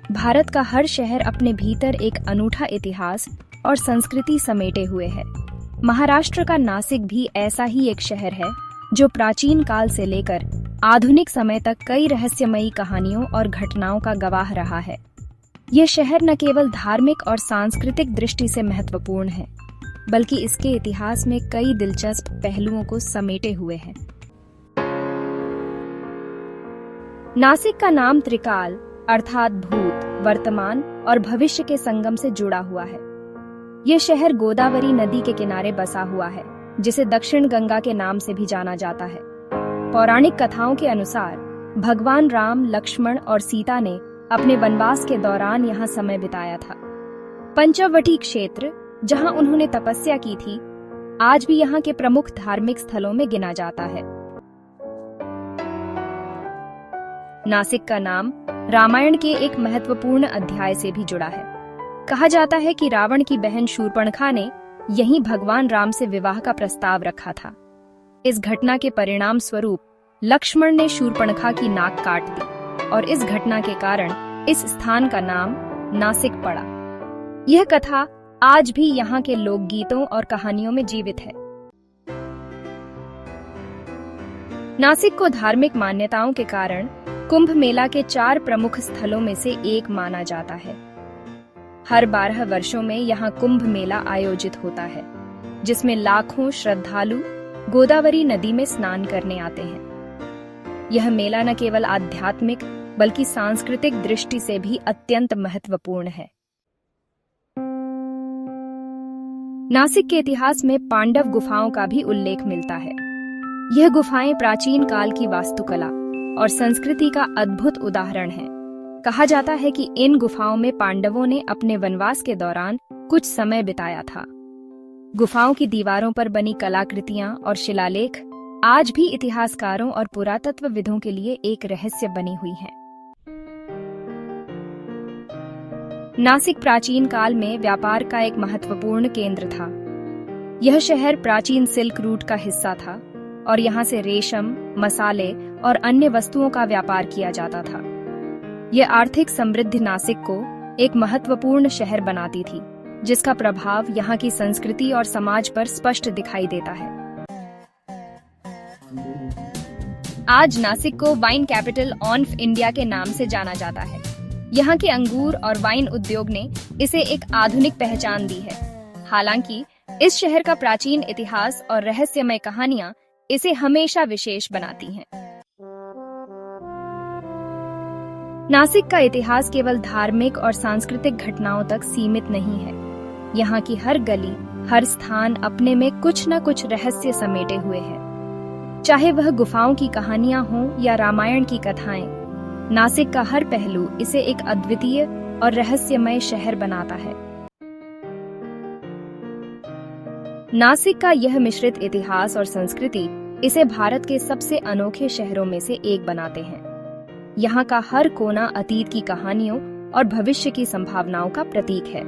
भारत का हर शहर अपने भीतर एक अनूठा इतिहास और संस्कृति समेटे हुए है। महाराष्ट्र का नासिक भी ऐसा ही एक शहर है जो प्राचीन काल से लेकर आधुनिक समय तक कई रहस्यमयी कहानियों और घटनाओं का गवाह रहा है। यह शहर न केवल धार्मिक और सांस्कृतिक दृष्टि से महत्वपूर्ण है, बल्कि इसके इतिहास में कई दिलचस्प पहलुओं को समेटे हुए है। नासिक का नाम त्रिकाल अर्थात भूत, वर्तमान और भविष्य के संगम से जुड़ा हुआ है। यह शहर गोदावरी नदी के किनारे बसा हुआ है, जिसे दक्षिण गंगा के नाम से भी जाना जाता है। पौराणिक कथाओं के अनुसार भगवान राम, लक्ष्मण और सीता ने अपने वनवास के दौरान यहाँ समय बिताया था। पंचवटी क्षेत्र, जहाँ उन्होंने तपस्या की थी, आज भी यहाँ के प्रमुख धार्मिक स्थलों में गिना जाता है। नासिक का नाम रामायण के एक महत्वपूर्ण अध्याय से भी जुड़ा है। कहा जाता है कि रावण की बहन शूर्पणखा ने यहीं भगवान राम से विवाह का प्रस्ताव रखा था। इस घटना के परिणाम स्वरूप लक्ष्मण ने शूर्पणखा की नाक काट दी और इस घटना के कारण इस स्थान का नाम नासिक पड़ा। यह कथा आज भी यहाँ के लोकगीतों और कहानियों में जीवित है। नासिक को धार्मिक मान्यताओं के कारण कुंभ मेला के 4 प्रमुख स्थलों में से एक माना जाता है। हर 12 वर्षों में यहाँ कुंभ मेला आयोजित होता है, जिसमें लाखों श्रद्धालु गोदावरी नदी में स्नान करने आते हैं। यह मेला न केवल आध्यात्मिक बल्कि सांस्कृतिक दृष्टि से भी अत्यंत महत्वपूर्ण है। नासिक के इतिहास में पांडव गुफाओं का भी उल्लेख मिलता है। यह गुफाएं प्राचीन काल की वास्तुकला और संस्कृति का अद्भुत उदाहरण है। कहा जाता है कि इन गुफाओं में पांडवों ने अपने वनवास के दौरान कुछ समय बिताया था। गुफाओं की दीवारों पर बनी कलाकृतियां और शिलालेख आज भी इतिहासकारों और पुरातत्वविदों के लिए एक रहस्य बनी हुई हैं। नासिक प्राचीन काल में व्यापार का एक महत्वपूर्ण केंद्र था। यह शहर प्राचीन सिल्क रूट का हिस्सा था और यहाँ से रेशम, मसाले और अन्य वस्तुओं का व्यापार किया जाता था। यह आर्थिक समृद्धि नासिक को एक महत्वपूर्ण शहर बनाती थी, जिसका प्रभाव यहाँ की संस्कृति और समाज पर स्पष्ट दिखाई देता है। आज नासिक को वाइन कैपिटल ऑफ इंडिया के नाम से जाना जाता है। यहाँ के अंगूर और वाइन उद्योग ने इसे एक आधुनिक पहचान दी है। हालांकि इस शहर का प्राचीन इतिहास और रहस्यमय कहानियां इसे हमेशा विशेष बनाती हैं। नासिक का इतिहास केवल धार्मिक और सांस्कृतिक घटनाओं तक सीमित नहीं है। यहाँ की हर गली, हर स्थान अपने में कुछ न कुछ रहस्य समेटे हुए है। चाहे वह गुफाओं की कहानियां हों या रामायण की कथाएं, नासिक का हर पहलू इसे एक अद्वितीय और रहस्यमय शहर बनाता है। नासिक का यह मिश्रित इतिहास और संस्कृति इसे भारत के सबसे अनोखे शहरों में से एक बनाते हैं। यहाँ का हर कोना अतीत की कहानियों और भविष्य की संभावनाओं का प्रतीक है।